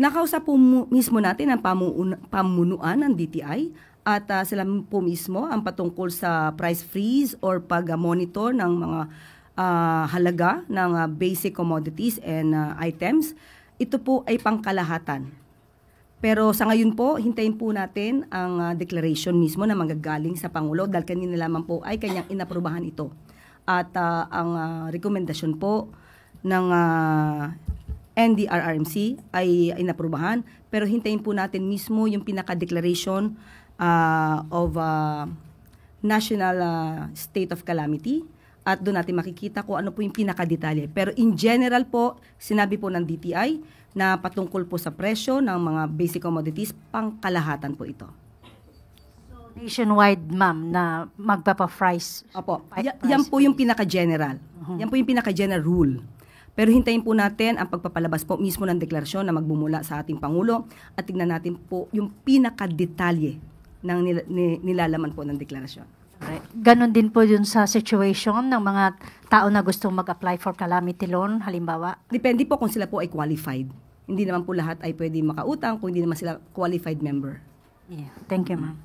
Nakausap po mismo natin ang pamunuan ng DTI at sila po mismo ang patungkol sa price freeze or pag-monitor ng mga halaga ng basic commodities and items. Ito po ay pangkalahatan. Pero sa ngayon po, hintayin po natin ang declaration mismo na manggagaling sa Pangulo dahil kanina lamang po ay kanyang inaprubahan ito. At ang rekomendasyon po ng NDRRMC ay inaprubahan, pero hintayin po natin mismo yung pinaka-declaration of national state of calamity at doon natin makikita kung ano po yung pinaka-detalye. Pero in general po, sinabi po ng DTI na patungkol po sa presyo ng mga basic commodities, pangkalahatan po ito. So, nationwide, ma'am, na magpapa-price? Opo, yan po yung pinaka-general. Yan po yung pinaka-general rule. Pero hintayin po natin ang pagpapalabas po mismo ng deklarasyon na magbumula sa ating Pangulo at tignan natin po yung pinaka-detalye ng nilalaman po ng deklarasyon. Okay. Ganon din po yun sa situation ng mga tao na gustong mag-apply for calamity loan, halimbawa? Depende po kung sila po ay qualified. Hindi naman po lahat ay pwede makautang kung hindi naman sila qualified member. Yeah. Thank you, ma'am.